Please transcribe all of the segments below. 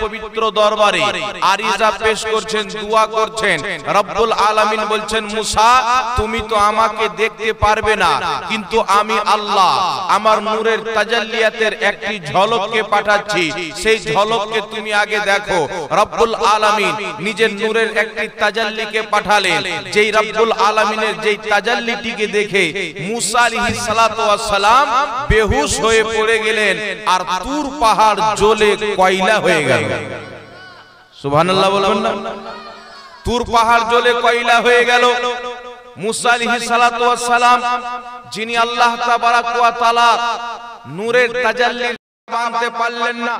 পবিত্র দরবারে আরিজা পেশ করছেন, দোয়া করছেন। রব্বুল আলামিন বলছেন, মুসা তুমি তো আমাকে দেখতে পারবে না, কিন্তু আমি আল্লাহ আমার নূরের তাজাল্লিয়াতের একটি ঝলককে পাঠাচ্ছি, সেই ঝলককে তুমি আগে দেখো। রব্বুল আলামিন নিজের নূরের একটি তাজাল্লিকে পাঠালেন, যেই রব্বুল আলামিনের যেই তাজাল্লিটিকে দেখে মুসা আলাইহিস সালাতু ওয়াস সালাম বেহুশ হয়ে পড়ে গেলেন, আর তুর পাহাড় জ্বলে কয়লা হয়ে গেল। সুবহানাল্লাহ বলবেন না? তুর পাহাড় জ্বলে কয়লা হয়ে গেল। মুসা আলাইহিস সালাতু ওয়াস সালাম, যিনি আল্লাহ তাবারাক ওয়া তাআলা নূরের তাজাল্লি মানতে পারলেন না,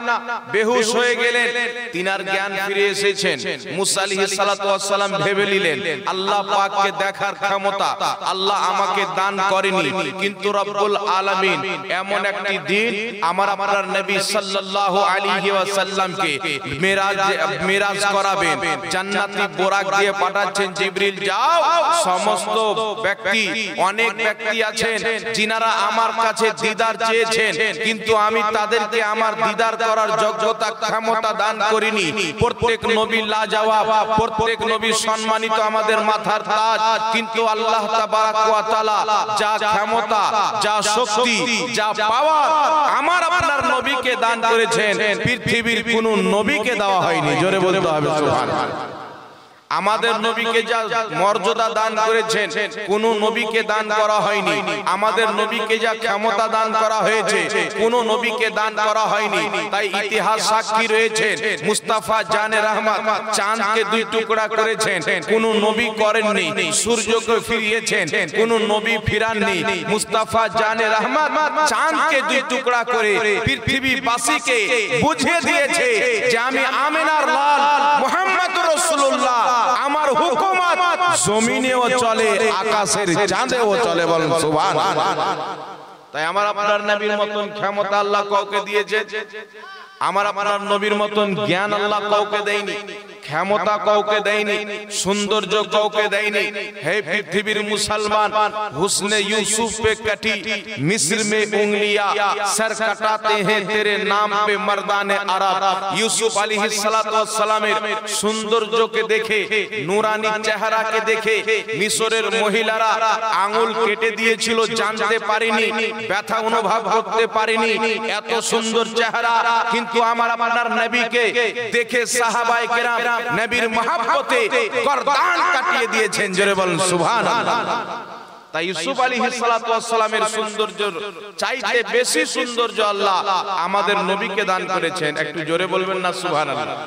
বেহুশ হয়ে গেলেন, তিনার জ্ঞান ফিরে এসেছেন। মুসা আলাইহিস সালাতু ওয়াস সালাম ভেবে নিলেন, আল্লাহ পাককে দেখার ক্ষমতা আল্লাহ আমাকে দান করেনি, কিন্তু রব্বুল আলামিন এমন একটি দিন আমার আপনার নবী সাল্লাল্লাহু আলাইহি ওয়াসাল্লামকে মেরাজ করাবেন, জান্নাতি বোরাক দিয়ে পাঠাচ্ছেন, জিবরিল যাও, সমস্ত ব্যক্তি, অনেক ব্যক্তি আছেন যিনারা আমার কাছে দিদার চেয়েছেন, কিন্তু আমি তাদের আমার দিদার করার যোগ্যতা ক্ষমতা দান করিনি। প্রত্যেক নবী লাজবাব, প্রত্যেক নবী সম্মানিত, আমাদের মাথার তাজ, কিন্তু আল্লাহ তাবারাক ওয়া তাআলা যা ক্ষমতা, যা শক্তি, যা পাওয়ার আমার আপনার নবীকে দান করেছেন, পৃথিবীর কোন নবীকে দেওয়া হয়নি। জোরে বলতে হবে সুবহানাল্লাহ। আমাদের নবীকে যা মর্যাদা দান করেছেন কোন নবীকে দান করা হয়নি। আমাদের নবীকে যা ক্ষমতা দান করা হয়েছে কোন নবীকে দান করা হয়নি। তাই ইতিহাস সাক্ষী রয়েছে, মুস্তাফা জানে রহমত চাঁদকে দুই টুকরা করেছেন, কোন নবী করেননি। সূর্যকে ফিরিয়েছেন, কোন নবী ফিরাননি। মুস্তাফা জানে রহমত চাঁদকে দুই টুকরা করে পৃথিবীবাসীকে বুঝিয়ে দিয়েছে যে আমি আমিনার লাল মুহাম্মদুর রাসূলুল্লাহ, আমার হুকুমত জমিনেও চলে, আকাশের চাঁদেও চলে। বলেন সুবহানাল্লাহ। তাই আমার আপনার নবীর মতন ক্ষমতা আল্লাহ কাউকে দিয়েছে, আমার আপনার নবীর মতন জ্ঞান আল্লাহ কাউকে দেয়নি, ক্ষমতা কাউকে দেয়নি, সৌন্দর্য কাউকে দেয়নি। হে পৃথিবীর মুসলমান, হুসনে यूसुफ पे कटी मिस्र में उंगलियां, सर कटाते हैं तेरे नाम पे मर्दाने अरब। यूसुफ अलैहिस्सलामेর সৌন্দর্যকে দেখে, নূরানি চেহারাকে দেখে মিশরের মহিলারা আঙ্গুল কেটে দিয়েছিল, জানতে পারেনি, ব্যথা অনুভব করতে পারেনি, এত সুন্দর চেহারা। কিন্তু আমার আপনার নবীকে দেখে সাহাবায়ে কেরাম নবীর মহব্বতে গর্দান কাটিয়ে দিয়েছেন। জোরে বলেন সুবহানাল্লাহ। তাই ইউসুফ আলাইহিস সালাতু ওয়াস সালামের সৌন্দর্য চাইতে বেশি সৌন্দর্য আল্লাহ আমাদের নবীকে দান করেছেন। একটু জোরে বলবেন না সুবহানাল্লাহ।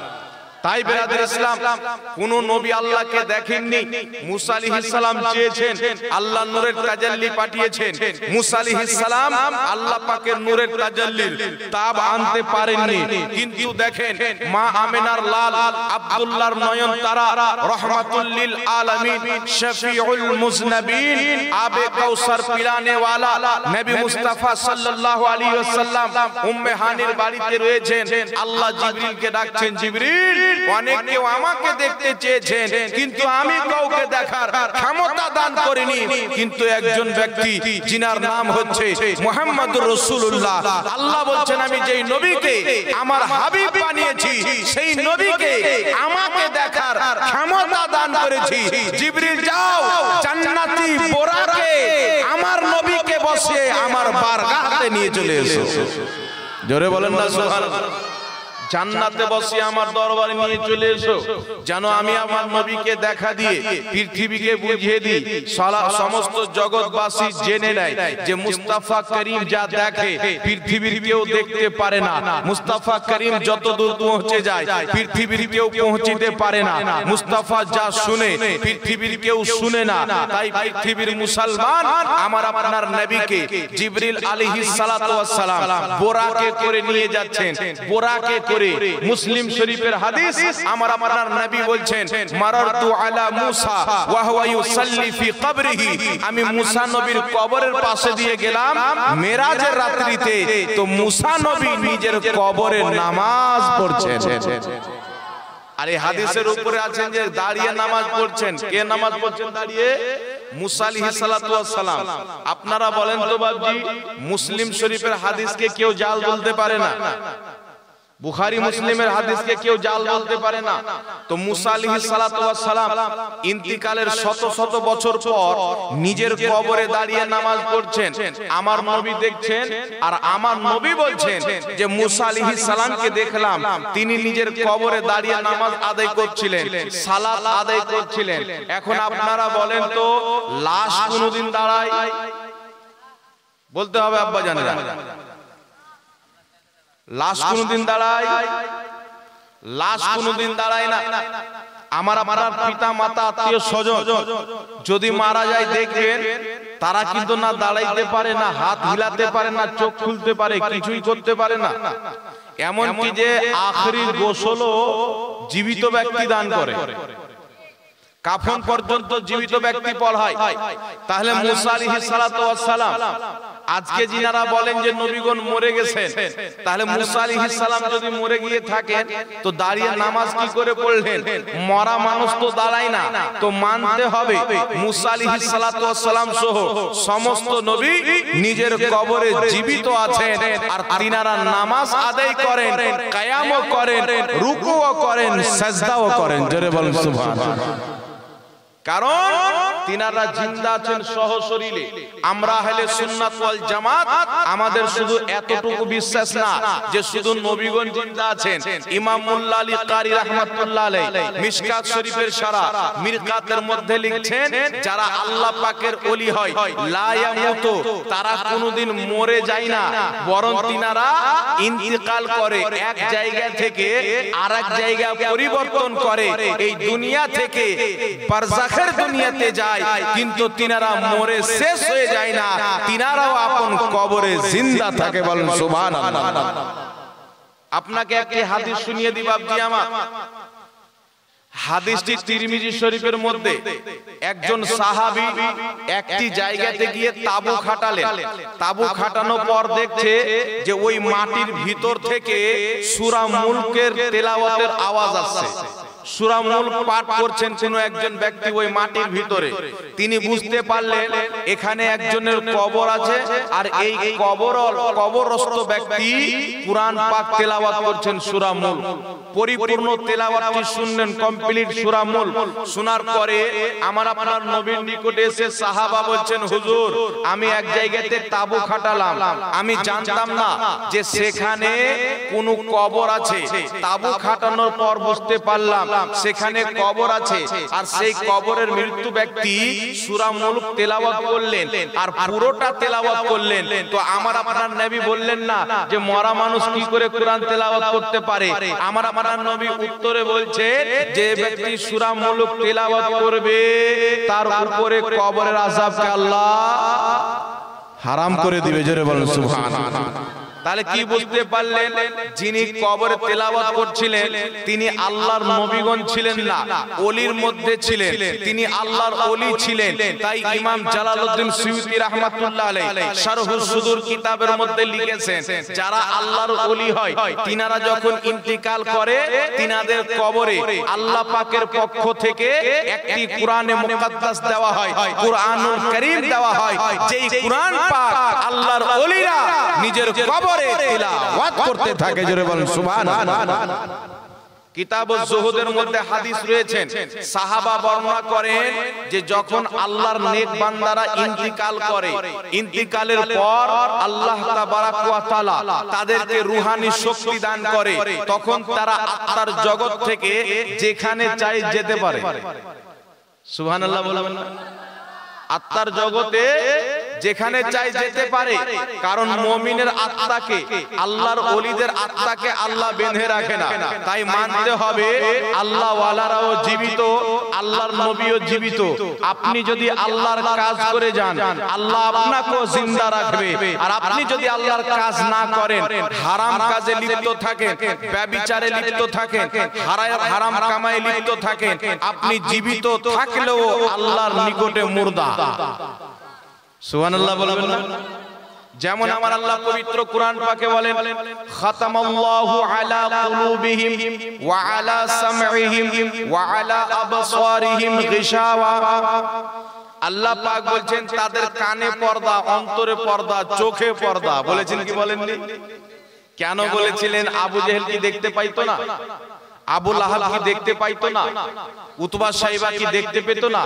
তাই বেরাদর ইসলাম, কোন নবী আল্লাহকে দেখেননি। মুসা আলাইহিস সালাম চেয়েছেন, আল্লাহ নূরের তাজাল্লি পাঠিয়েছেন। মুসা আলাইহিস সালাম আল্লাহ পাকের নূরের তাজাল্লির তাব আনতে পারেননি, কিন্তু দেখেন মা আমিনার লাল, আব্দুল্লাহর নয়ন তারা, রহমাতুল লিল আলামিন, শফিউল মুজনবিন, আবে কাউসার পিলানে ওয়ালা নবী মুস্তাফা সাল্লাল্লাহু আলাইহি ওয়াসাল্লাম উম্মে হানির বাড়িতে রয়েছেন। আল্লাহ জিবরিলকে ডাকছেন, জিবরিল অনেকে আমাকে দেখতে চেয়েছেন, কিন্তু আমি কাউকে দেখার ক্ষমতা দান করিনি, কিন্তু একজন ব্যক্তি যিনার নাম হচ্ছে মুহাম্মদুর রাসূলুল্লাহ, আল্লাহ বলছেন আমি যেই নবীকে আমার হাবিব বানিয়েছি সেই নবীকে আমাকে দেখার ক্ষমতা দান করেছি। জিবরিল যাও, জান্নাতি বোরাকে আমার নবীকে বসিয়ে আমার বারগাহে নিয়ে চলে এসো। জোরে বলেন না সুবহানাল্লাহ। জান্নাতে বসে আমার দরবারে নিয়ে চলে এসো, যেন আমি আমার নবীকে দেখা দিয়ে পৃথিবীকে বুঝিয়ে দিই, সমস্ত জগৎবাসী জেনে নেয় যে মুস্তাফা করিম যা দেখে পৃথিবীর কেউ দেখতে পারে না। মুস্তাফা করিম যত দূর পৌঁছে যায় পৃথিবীর কেউ পৌঁছিতে পারে না। মুস্তাফা যা শুনে পৃথিবীর কেউ শুনে না। তাই পৃথিবীর মুসলমান আমার আপনার নবীকে জিবরিল আলাইহিস সালাতু ওয়াস সালাম বোরাকে করে নিয়ে যাচ্ছেন। বোরাকে করে মুসলিম শরীফের হাদিস, আমার আপনার নবী বলছেন, মারারতু আলা মুসা ওয়া হুয়া ইউসাল্লি ফি কবরিহি, আমি মুসা নবীর কবরের পাশে দিয়ে গেলাম মেরাজের রাত্রিতে, তো মুসা নবী নিজের কবরে নামাজ পড়ছেন। আর এই হাদিসের উপরে আছেন যে দাঁড়িয়ে নামাজ পড়ছেন। কে নামাজ পড়ছেন দাঁড়িয়ে? মুসা আলাইহিস সালাতু ওয়াস সালাম। আপনারা বলেন তো বাবজি, মুসলিম শরীফের হাদিসকে কেউ জাল বলতে পারে না? বুখারী মুসলিমের হাদিসকে কেউ জাল বলতে পারে না। তো মুসা আলাইহিস সালাতু ওয়াস সালাম ইন্তিকালের শত শত বছর পর নিজের কবরে দাঁড়িয়ে নামাজ পড়ছেন, আমার নবী দেখছেন, আর আমার নবী বলছেন যে মুসা আলাইহিস সালামকে দেখলাম তিনি নিজের কবরে দাঁড়িয়ে নামাজ আদায় করছিলেন, সালাত আদায় করছিলেন। এখন আপনারা বলেন তো লাশ কোনদিন দাঁড়ায়? বলতে হবে আব্বা জানেরা, লাশ কোনদিন দাঁড়ায়? লাশ কোনদিন দাঁড়ায় না। আমার আপনার পিতা মাতা আত্মীয় স্বজন যদি মারা যায় দেখবেন তারা কিন্তু না দাঁড়াইতে পারে, না হাত হিলাতে পারে, না চোখ খুলতে পারে, কিছুই করতে পারে না। এমনকি যে আখেরি গোসলও জীবিত ব্যক্তি দান করে, কাফন পর্যন্ত জীবিত ব্যক্তি পড়ায়। তাহলে মুসা আলাইহিস সালাতু ওয়াস সালাম আজকে যিনারা বলেন যে নবীগণ মরে গেছেন, তাহলে মুসা আলাইহিস সালাম যদি মরে গিয়ে থাকেন তো দাঁড়িয়ে নামাজ কি করে পড়লেন? মরা মানুষ তো দাঁড়ায় না। তো মানতে হবে মুসা আলাইহিস সালাতু ওয়াস সালাম সহ সমস্ত নবী নিজের কবরে জীবিত আছেন, আর তিনারা নামাজ আদায় করেন, কিয়ামও করেন, রুকুও করেন, সিজদাও করেন। জোরে বলুন সুবহানাল্লাহ। কারণ তিনারা জিন্দা আছেন সহশরীরে। আমরা আহলে সুন্নাত ওয়াল জামাত আমাদের শুধু এতটুকু বিশ্বাস না যে শুধু নবীগণ জিন্দা আছেন। ইমাম মুল্লা আলী কারি রাহমাতুল্লাহ আলাইহি মিশকাত শরীফের শারা মিরকাতের মধ্যে লিখছেন যারা আল্লাহ পাকের ওলি হয় লা ইয়ামুতু, তারা কোনোদিন মরে যায় না, বরং তিনারা ইন্তিকাল করে, এক জায়গা থেকে আরেক জায়গা পরিবর্তন করে, এই দুনিয়া থেকে বারজাখের দুনিয়াতে যায়, কিন্তু তিনারা মরে শেষ হয়ে যায় না, তিনারাও আপন কবরে জিন্দা থাকে। বলুন সুবহানাল্লাহ। আপনাকে একটি হাদিস শুনিয়ে দিব আপনি আমার। হাদিসটি তিরমিজি শরীফের মধ্যে একজন সাহাবী একটি জায়গাতে গিয়ে তাবু খাটালেন। তাবু খাটানোর পর দেখছে যে ওই মাটির ভিতর থেকে সূরা মুলকের তেলাওয়াতের আওয়াজ আসছে। সূরা মুলক পাঠ করছেন কোন একজন ব্যক্তি ওই মাটির ভিতরে। তিনি বুঝতে পারলেন এখানে একজনের কবর আছে, আর এই কবরস্থ ব্যক্তি কুরআন পাক তেলাওয়াত করছেন সূরা মুলক। পরিপূর্ণ তেলাওয়াতটি শুনলেন, কমপ্লিট সূরা মুলক। শোনার পরে আমার আপনার নবীর নিকটে এসে সাহাবা বলছেন, হুজুর আমি এক জায়গাতে তাবু খাটালাম, আমি জানতাম না যে সেখানে কোন কবর আছে। তাবু খাটানোর পর বুঝতে পারলাম সেখানে কবর আছে, আর সেই কবরের মৃত্যু ব্যক্তি সূরা মুলক তেলাওয়াত করলেন, আর পুরোটা তেলাওয়াত করলেন। তো আমার আপনার নবী বললেন না যে মরা মানুষ কি করে কোরআন তেলাওয়াত করতে পারে? আমার আপনার নবী উত্তরে বলছেন যে ব্যক্তি সূরা মুলক তেলাওয়াত করবে তার উপরে কবরের আযাবকে আল্লাহ হারাম করে দিবে। জোরে বলুন সুবহানাল্লাহ। তাহলে কি বুঝতে পারলেন? যিনি কবরে তেলাওয়াত করছিলেন তিনি আল্লাহর নবীগণ ছিলেন না, ওলির মধ্যে ছিলেন, তিনি আল্লাহর ওলি ছিলেন। তাই ইমাম জালালউদ্দিন সুয়ুতী রাহমাতুল্লাহ আলাইহি শারহুস সুদুর কিতাবের মধ্যে লিখেছেন যারা আল্লাহর ওলি হয় তিনারা যখন ইন্তিকাল করে তিনাদের কবরে আল্লাহ পাকের পক্ষ থেকে একটি কোরআনে মুকাদ্দাস দেওয়া হয়, কোরআনুল কারীম দেওয়া হয়, যেই কোরআন পাক আল্লাহর ওলিরা নিজের কবরে তিলাওয়াত করতে থাকে। জোরে বলুন সুবহানাল্লাহ। কিতাবুজ জুহুদের মধ্যে হাদিস রয়েছেন, সাহাবা বর্ণনা করেন যে যখন আল্লাহর নেক বান্দারা ইন্তিকাল করে, ইন্তিকালের পর আল্লাহ তাবারাক ওয়া তাআলা তাদেরকে রূহানি শক্তি দান করে, তখন তারা আত্মার জগৎ থেকে যেখানে চাই যেতে পারে। সুবহানাল্লাহ বলবেন না? আত্মার জগতে যেখানে চাই যেতে পারে, কারণ মুমিনের আত্মাকে, আল্লাহর ওলিদের আত্মাকে আল্লাহ বেঁধে রাখে না। তাই মানতে হবে আল্লাহ ওয়ালারাও জীবিত, আল্লাহর নবীও জীবিত। আপনি যদি আল্লাহর কাজ করে যান আল্লাহ আপনাকেও জিন্দা রাখবে, আর আপনি যদি আল্লাহর কাজ না করেন, হারাম কাজে লিপ্ত থাকেন, ব্যভিচারে লিপ্ত থাকেন, হারাম কামায়ে লিপ্ত থাকেন, আপনি জীবিত থাকলেও আল্লাহর নিকটে মুর্দা। সুবহানাল্লাহ বলবেন না? যেমন আমার আল্লাহ পবিত্র কোরআন পাকে বলেন, খাতামাল্লাহু আলা কুলুবিহিম ওয়া আলা সামঈহিম ওয়া আলা আবসারিহিম গিশাওয়া। আল্লাহ পাক বলছেন তাদের কানে পর্দা, অন্তরে পর্দা, চোখে পর্দা। বলেছেন কি বলেননি? কেন বলেছিলেন? আবু জেহেল কি দেখতে পাইতো না? আবু লাহাব কি দেখতে পাইতো না? উতবা সাইবা কি দেখতে পেত না?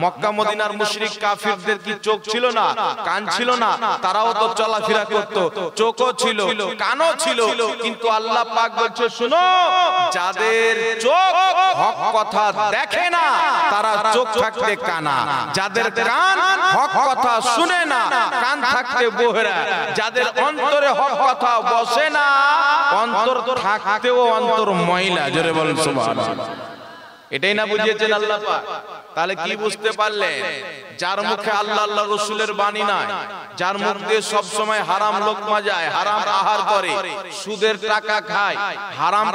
মক্কা মদিনার মুশরিক কাফিরদের কি চোখ ছিল না, কান ছিল না? তারাও তো চলাফেরা করত, চোখও ছিল, কানও ছিল, কিন্তু আল্লাহ পাক বলছে শুনো, যাদের চোখ হক কথা দেখে না তারা চোখ থাকতে কানা, যাদের কান হক কথা শুনে না কান থাকতে বহেরা, যাদের অন্তরে হক কথা বসে না অন্তর থাকতেও অন্তর ময়লা। জোরে বলুন সুবহানাল্লাহ। এটাই না বুঝিয়েছেন আল্লাহ পাক? তাহলে কি বুঝতে পারলেন? যার মুখে আল্লাহ আল্লাহ রাসূলের বাণী নাই, যার মুখ দিয়ে সব সময় হারাম লোকমা যায়, হারাম আহার করে, সুদের টাকা খায়, হারাম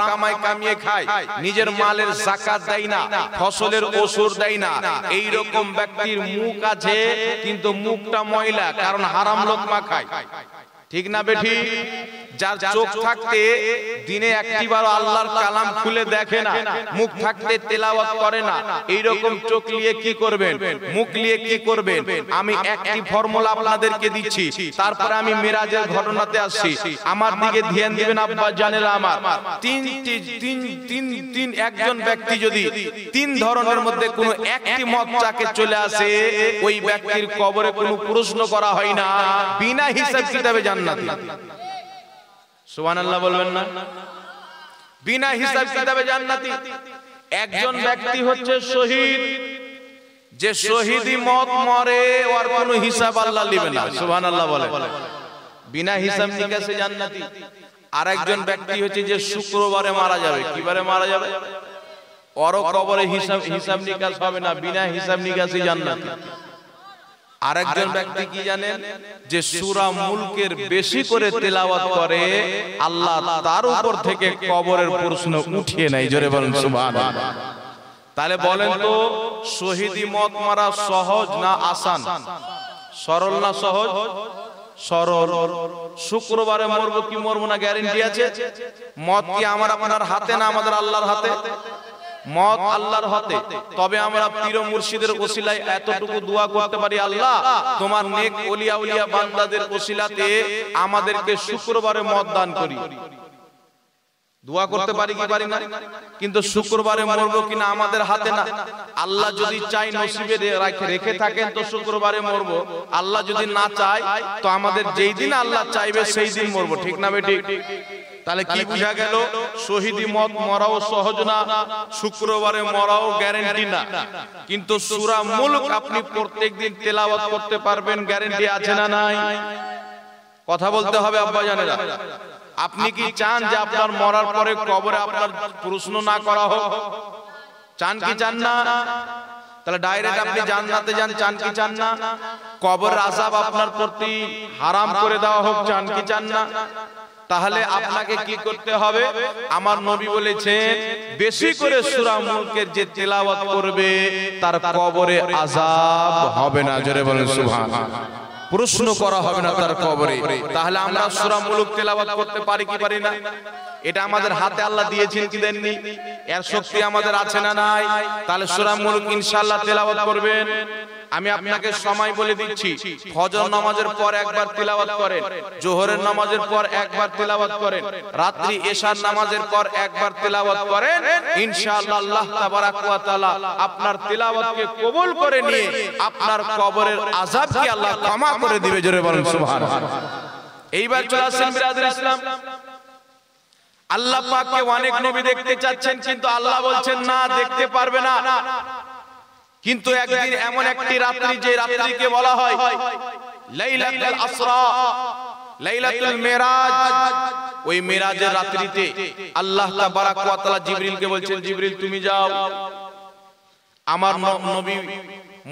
কামিয়ে খায়, নিজের মালের যাকাত দেয় না, ফসলের ওসুর দেয় না, এই রকম ব্যক্তির মুখ আছে কিন্তু মুখটা ময়লা, কারণ হারাম লোকমা খায়। ঠিক না বেঠি? যার চোখ থাকতে দিনে একটিবার আল্লাহর কালাম খুলে দেখে না, মুখ থাকতে তেলাওয়াত করে না, এই রকম চোখ নিয়ে কি করবেন, মুখ নিয়ে কি করবেন? আমি একটি ফর্মুলা আপনাদেরকে দিচ্ছি, তারপরে আমি মিরাজের ঘটনাতে আসছি। আমার দিকে ধ্যান দিবেন আব্বা জানেরা আমার। একজন ব্যক্তি যদি তিন ধরনের মধ্যে কোনো একটি মত চাকে চলে আসে, ওই ব্যক্তির কবরে কোনো প্রশ্ন করা হয় না, বিনা হিসাব কিতাবে জান্নাতি। সুবহানাল্লাহ বলবেন না? বিনা হিসাব কিতাবে জান্নাতি। একজন ব্যক্তি হচ্ছে শহীদ, যে শহীদি মত মরে ওর কোনো হিসাব আল্লাহ নেবে না। সুবহানাল্লাহ বলে, বিনা হিসাব নিকাশে জান্নাতি। আরেকজন ব্যক্তি হচ্ছে যে শুক্রবারে মারা যাবে। কিবারে মারা যাবে? ওর কবরে হিসাব নিকাশ হবে না, বিনা হিসাব নিকাশে জান্নাতি। আরেকজন ব্যক্তি কি জানেন? যে সূরা মুলকের বেশি করে তেলাওয়াত করে, আল্লাহ তার উপর থেকে কবরের প্রশ্ন উঠিয়ে নেয়। জোরে বলুন সুবহানাল্লাহ। তাহলে বলেন তো, শহীদি মত মারা সহজ না আসান? সরল না সহজ? সরল। শুক্রবারে মরবো কি মরবো না গ্যারান্টি আছে? মত কি আমার আপনার হাতে না আমাদের আল্লাহর হাতে? মত আল্লাহর হাতে। তবে আমরা পীর ও মুর্শিদের ওসিলায় এতটুকু দোয়া করতে পারি, আল্লাহ তোমার নেক ওলিয়া উলিয়া বান্দাদের ওসিলাতে আমাদেরকে শুক্রবারে মত দান করি। দোয়া করতে পারি কি পারি না? কিন্তু শুক্রবারে মরবো কিনা আমাদের হাতে না। আল্লাহ যদি চাই নসিবে রেখে থাকেন তো শুক্রবারে মরবো, আল্লাহ যদি না চায় তো আমাদের যেই দিন আল্লাহ চাইবে সেই দিন মরবো। ঠিক না বেটি? তাহলে কি বুঝা গেল? শহীদি মত মরাও সহজ না, শুক্রবারে মরাও গ্যারান্টি না, কিন্তু সূরা মুলক আপনি প্রত্যেকদিন তেলাওয়াত করতে পারবেন, গ্যারান্টি আছে না নাই? কথা বলতে হবে আব্বা জানেরা। আপনি কি চান যে আপনার মরার পরে কবরে আপনার প্রশ্ন না করা হোক? চান কি চান না? তাহলে ডাইরেক্ট আপনি জান্নাতে যান, চান কি চান না? কবরের আযাব আপনার প্রতি হারাম করে দেওয়া হোক, চান কি চান না? তাহলে আপনাকে কি করতে হবে? আমার নবী বলেছেন, বেশি করে সূরা মুলকের যে তেলাওয়াত করবে তার কবরে আযাব হবে না। জোরে বলেন সুবহানাল্লাহ। প্রশ্ন করা হবে না তার কবরে। তাহলে আমরা সূরা মুলক তেলাওয়াত করতে পারি কি পারি না? এটা আমাদের হাতে আল্লাহ দিয়েছেন কি দেননি? এর শক্তি আমাদের আছে না নাই? তাহলে সূরা মুলক ইনশাআল্লাহ তেলাওয়াত করবেন। আমি আপনাকে সময় বলে দিচ্ছি, ফজর নামাজের পর একবার তেলাওয়াত করেন, জোহরের নামাজের পর একবার তেলাওয়াত করেন, রাত্রি এশার নামাজের পর একবার তেলাওয়াত করেন, ইনশাআল্লাহ আল্লাহ তাবারাক ওয়া তাআলা আপনার তেলাওয়াতকে কবুল করে নিয়ে আপনার কবরের আযাবকে আল্লাহ ক্ষমা করে দিবে। জোরে বলেন সুবহানাল্লাহ। এইবার চলে আসেন বিরাদর ইসলাম, আল্লাহ পাককে অনেক নবী দেখতে চাচ্ছেন, কিন্তু আল্লাহ বলছেন না, দেখতে পারবে না। কিন্তু একদিন এমন একটি রাত্রি, যে রাত্রিকে বলা হয় লাইলাতুল আসরা, লাইলাতুল মিরাজ, ওই মিরাজের রাত্রিতে আল্লাহ তাবারাক ওয়া তাআলা জিবরিলকে বলছেন, জিবরিল তুমি যাও আমার নবী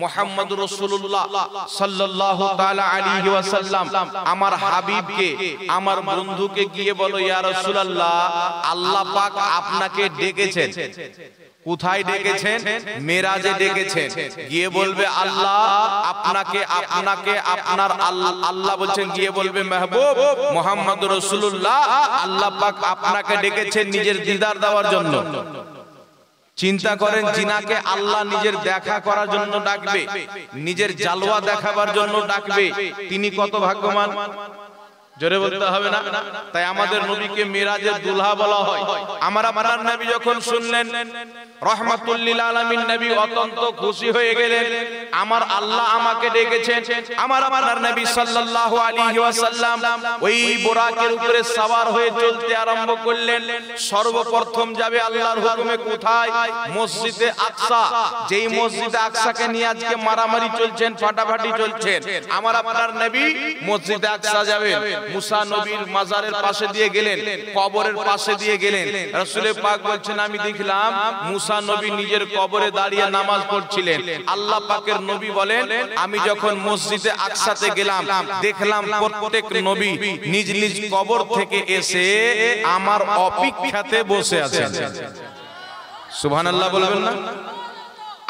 মুহাম্মদুর রাসূলুল্লাহ সাল্লাল্লাহু তাআলা আলাইহি ওয়াসাল্লাম আমার হাবিবকে, আমার বন্ধুকে গিয়ে বলো, ইয়া রাসূলুল্লাহ আল্লাহ পাক আপনাকে ডেকেছেন। কোথায় ডেকেছেন? মেরাজে ডেকেছেন। গিয়ে বলবে আল্লাহ আপনাকে আপনার আল্লাহ বলছেন, গিয়ে বলবে মাহবুব মুহাম্মদুর রাসূলুল্লাহ আল্লাহ পাক আপনাকে ডেকেছেন নিজের দিদার দেওয়ার জন্য। চিন্তা করেন, জিনাকে আল্লাহ নিজের দেখা করার জন্য ডাকবে, নিজের জালওয়া দেখাবার জন্য ডাকবে, তিনি কত ভাগ্যবান। জোরে বলতে হবে না? তাই আমাদের নবীকে মিরাজের দুলহা বলা হয়। আমার আপনার নবী যখন শুনলেন রাহমাতুল লিল আলামিন, নবী অত্যন্ত খুশি হয়ে গেলেন। আমার আল্লাহ আমাকে ডেকেছেন। আমার আপনার নবী সাল্লাল্লাহু আলাইহি ওয়াসাল্লাম ওই বোরাকের উপরে সওয়ার হয়ে চলতে আরম্ভ করলেন। সর্বপ্রথম যাবে আল্লাহর হুকুমে কোথায়? মসজিদে আকসা। যেই মসজিদে আকসাকে নিয়ে আজকে মারামারি চলছেন, ফাটাফাটি চলছেন, আমার আপনার নবী মসজিদে আকসা যাবেন। মুসা নবীর মাজারের পাশে দিয়ে গেলেন, কবরের পাশে দিয়ে গেলেন। রাসূল পাক বলছেন, আমি দেখলাম মুসা নবী নিজের কবরে দাঁড়িয়ে নামাজ পড়ছিলেন। আল্লাহ পাকের নবী বলেন, আমি যখন মসজিদে আকসাতে গেলাম, দেখলাম প্রত্যেক নবী নিজ নিজ কবর থেকে এসে আমার অপেক্ষাতে বসে আছেন। সুবহানাল্লাহ বলবেন না?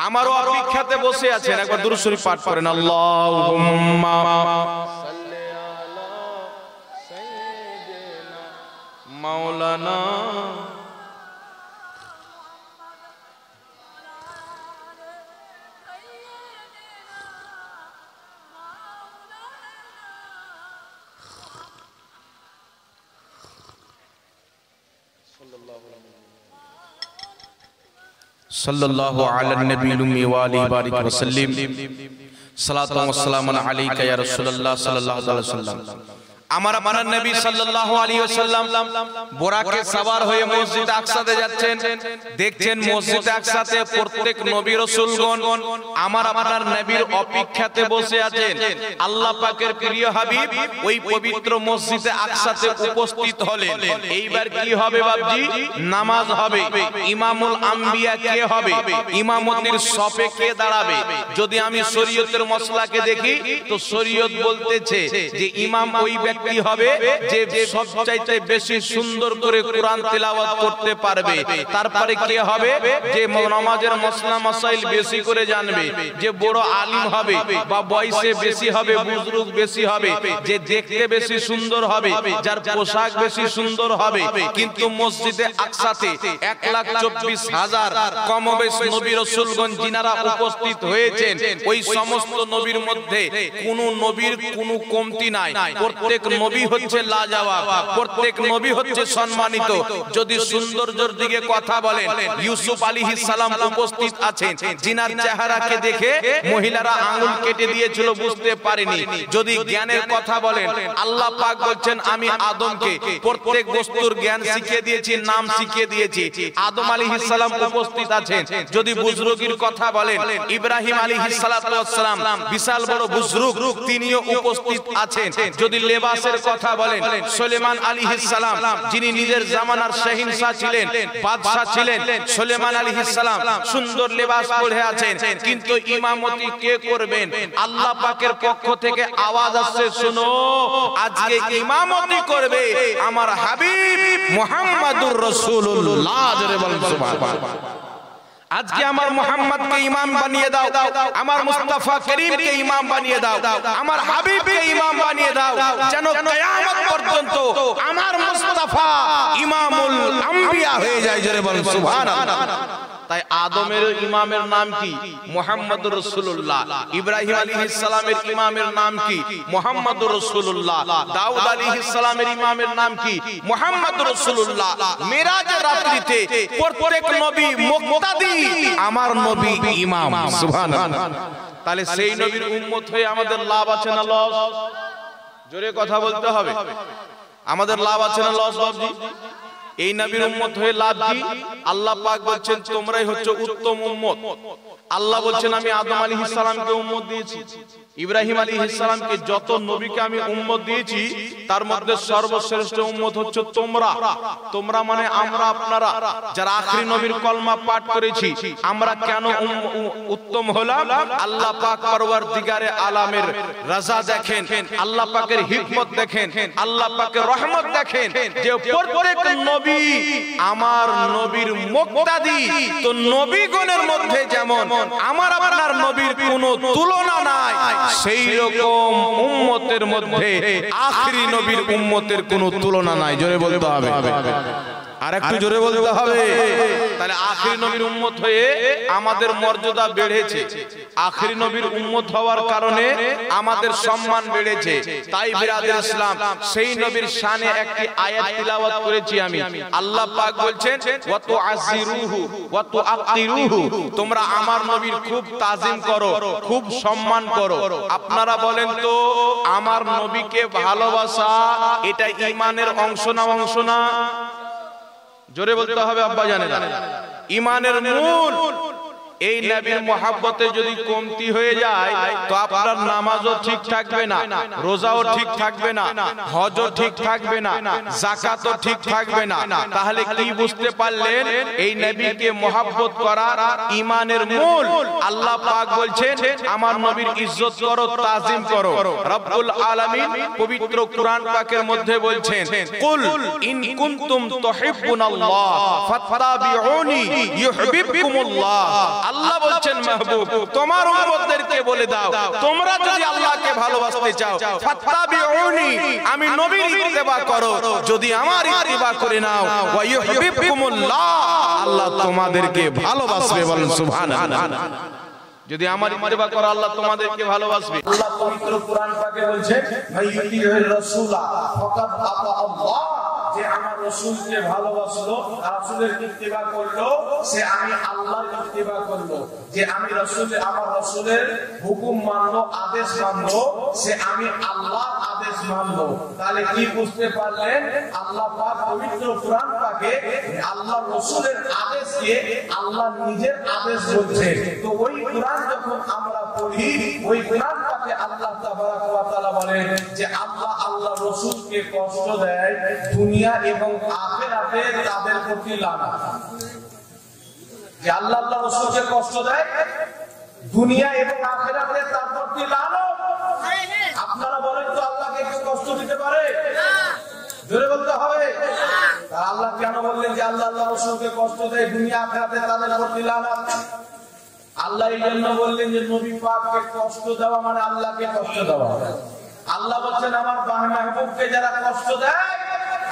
আমারও অপেক্ষাতে বসে আছেন। একবার দুরূদ শরীফ পাঠ করেন, আল্লাহুম্মা মাওলানা সাল্লাল্লাহু আলা নবিয়্যিল উম্মি ওয়া আলিহি বারিক ওয়া সাল্লিম। সালাতু ওয়া সালামু আলাইকা ইয়া রাসূলুল্লাহ সাল্লাল্লাহু আলাইহি ওয়াসাল্লাম। আমার আপনার নবী সাল্লাল্লাহু আলাইহি ওয়াসাল্লাম বোরাকে সওয়ার হয়ে মসজিদ আকসাতে যাচ্ছেন। দেখছেন মসজিদ আকসাতে প্রত্যেক নবী রাসূলগণ আমার আপনার নবীর অপেক্ষাতে বসে আছেন। আল্লাহ পাকের প্রিয় হাবিব ওই পবিত্র মসজিদে আকসাতে উপস্থিত হলেন। এইবার কি হবে বাবজি? নামাজ হবে। ইমামুল আম্বিয়া কে হবে? ইমামতির সফে কে দাঁড়াবে? যদি আমি শরীয়তের মসলাকে দেখি তো শরীয়ত বলতেছে যে ইমাম ওই ব্যক্তি হবে যে সবচাইতে বেশি সুন্দর করে কোরআন তেলাওয়াত করতে পারবে। তারপরে কে হবে? যে নামাজের মসলা মাসাইল বেশি করে জানবে, যে বড় আলিম হবে বা বয়সে বেশি হবে, বুজুর্গ বেশি হবে, যে দেখতে বেশি সুন্দর হবে, যার পোশাক বেশি সুন্দর হবে। কিন্তু মসজিদে আকসাতে 1,24,000 কমবেশ নবী রাসূলগণ যিনারা উপস্থিত হয়েছেন, ওই সমস্ত নবীর মধ্যে কোন নবীর কোন কমতি নাই। প্রত্যেক নবী হচ্ছে লাজবাব, প্রত্যেক নবী হচ্ছে সম্মানিত। যদি সৌন্দর্যের দিকে কথা বলেন, ইউসুফ আলাইহিস সালাম উপস্থিত আছেন, জিনার চেহারাকে দেখে মহিলারা আঙ্গুল কেটে দিয়েছিল, বুঝতে পারেনি। যদি জ্ঞানের কথা বলেন, আল্লাহ পাক বলছেন, আমি আদমকে প্রত্যেক বস্তুর জ্ঞান শিখিয়ে দিয়েছি, নাম শিখিয়ে দিয়েছি। আদম আলাইহিস সালাম উপস্থিত আছেন। যদি বুজরুগির কথা বলেন, ইব্রাহিম আলাইহিস সালাতু ওয়াস সালাম বিশাল বড় বুজরুগ, তিনিও উপস্থিত আছেন। যদি লেবাসের কথা বলেন, সুলেমান আলাইহিস সালাম যিনি নিজের জামানার শাহিনশাহ ছিলেন, বাদশা ছিলেন, সুলেমান আলাইহিস সালাম সুন্দর লেবাস পরে আছেন। কিন্তু ইমামতি কে করবেন? আল্লাহ পাকের পক্ষ থেকে আওয়াজ আসছে, শুনো, আজকে ইমামতি করবে আমার হাবিব মুহাম্মাদুর রাসূলুল্লাহ। জোরে বলেন সুবহানাল্লাহ। আজকে আমার মুহাম্মদকে ইমাম বানিয়ে দাও, আমার মুস্তাফা করিমকে ইমাম বানিয়ে দাও, আমার হাবিবকে ইমাম বানিয়ে দাও, যেন কিয়ামত পর্যন্ত আমার মুস্তাফা ইমামুল আম্বিয়া হয়ে যায়। জোরে বলেন সুবহানাল্লাহ। তাই আদমের ইমামের নাম কি? মুহাম্মদুর রাসূলুল্লাহ। ইব্রাহিম আলাইহিস সালামের ইমামের নাম কি? মুহাম্মদুর রাসূলুল্লাহ। দাউদ আলাইহিস সালামের ইমামের নাম কি? মুহাম্মদুর রাসূলুল্লাহ। মিরাজের রাত্রিতে প্রত্যেক নবী মুক্তাদি, আমার নবী ইমাম। সুবহানাল্লাহ। তাহলে সেই নবীর উম্মত হয়ে আমাদের লাভ আছে না লস? জোরে কথা বলতে হবে। আমাদের লাভ আছে না লস বাবজি? এই নবীর উম্মত হয়ে লাভ কি? আল্লাহ পাক বলছেন, তোমরাই হচ্ছে উত্তম উম্মত। আল্লাহ বলছেন, আমি আদম আলাইহিস সালামকে উম্মত দিয়েছি, ইব্রাহিম আলাইহিস সালামকে, যত নবীকে আমি উম্মত দিয়েছি তার মধ্যে সর্বশ্রেষ্ঠ উম্মত হচ্ছে তোমরা। তোমরা মানে আমরা, আপনারা যারা আখেরি নবীর কলমা পাঠ করেছি। আমরা কেন উত্তম হলাম? আল্লাহ পাক পরওয়ারদিগারে আলামের রাজা দেখেন, আল্লাহ পাকের হিকমত দেখেন, আল্লাহ পাকের রহমত দেখেন, যে প্রত্যেক নবী আমার নবীর মুক্তাদি। তো নবীগণের মধ্যে যেমন আমার আপনার নবীর কোনো তুলনা নাই, সেই রকম উম্মতের মধ্যে আখেরি নবীর উম্মতের কোনো তুলনা নাই। জোরে বলতে হবে। আর একটু জোরে বলতে হবে। তাহলে আখিরি নবীর উম্মত হয়ে আমাদের মর্যাদা বেড়েছে, আখিরি নবীর উম্মত হওয়ার কারণে আমাদের সম্মান বেড়েছে। তাই বিরাদর ইসলাম সেই নবীর শানে একটি আয়াত তিলাওয়াত করেছি আমি। আল্লাহ পাক বলছেন ওয়া তুআযিরুহু ওয়া তুআক্কিরুহু, তোমরা আমার নবীর খুব তাজিম করো, খুব সম্মান করো। আপনারা বলেন তো আমার নবীকে ভালোবাসা এটা ঈমানের অংশ না অংশ না? জোরে বলতে হবে আব্বা জানেরা। ঈমানের মূল। এই নবীর মহব্বতে যদি কমতি হয়ে যায় তো আপনার নামাজও ঠিক থাকবে না, রোজাও ঠিক থাকবে না, হজও ঠিক থাকবে না, যাকাতও ঠিক থাকবে না। তাহলে কি বুঝতে পারলেন? এই নবীকে মহব্বত করা ঈমানের মূল। আল্লাহ পাক বলছেন আমার নবীর ইজ্জত করো, তাজিম করো। রব্বুল আলামিন পবিত্র কুরআন পাকের মধ্যে বলছেন কুল ইন কুনতুম তুহিব্বুনাল্লাহ ফাত্তাবিউনি ইউহিব্বুকুমুল্লাহ। আল্লাহ বলছেন মাহবুব তোমার উম্মতদেরকে বলে দাও তোমরা যদি আল্লাহকে ভালোবাসতে চাও ফাত্তাবিউনি, আমি নবীর ইত্তেবা করো। যদি আমার ইত্তেবা করে নাও ওয়া ইউহিব্বুকুমুল্লাহ, আল্লাহ তোমাদেরকে ভালোবাসবে। বলেন সুবহানাল্লাহ। যদি আমার ইত্তেবা করো আল্লাহ তোমাদেরকে ভালোবাসবে। আল্লাহ পবিত্র কুরআন পাকে বলছেন মাইয়ুতির রাসূলা ফাকাদ আতা আল্লাহ, যে আমার রাসূলকে ভালোবাসলো, রাসূলের ইত্তেবা করলো, সে আমি আল্লাহর ইত্তেবা করলো। যে আমি রাসূলের আমার রাসূলের হুকুম মানলো, আদেশ মানলো, সে আমি আল্লাহর আদেশ মানলো। তাহলে কি বুঝতে পারলেন? আল্লাহ পাক পবিত্র কুরআন পাকে আল্লাহর রাসূলের আদেশকে আল্লাহ নিজের আদেশ বলছে। তো ওই কুরআন যখন আমরা পড়ি, ওই কুরআন পাকে আল্লাহ তাবারক ওয়া তাআলা বলেন যে আল্লাহ রাসূলকে কষ্ট দেয় দুনিয়া এবং আখিরাতে তাদের প্রতি লানত। যে আল্লাহ রাসূলকে কষ্ট দেয় দুনিয়া এবং আখিরাতে তার প্রতি লানত। আপনারা বলেন তো আল্লাহকে কেউ কষ্ট দিতে পারে? জোরে বলতে হবে। আর আল্লাহ কেন বললেন যে আল্লাহ রাসূলকে কষ্ট দেয় দুনিয়া আখিরাতে তাদের প্রতি লানত? আল্লাহ এই জন্য বললেন যে নবী পাককে কষ্ট দেওয়া মানে আল্লাহকে কষ্ট দেওয়া। আল্লাহ বলছেন আমার মাহবুবকে যারা কষ্ট দেয়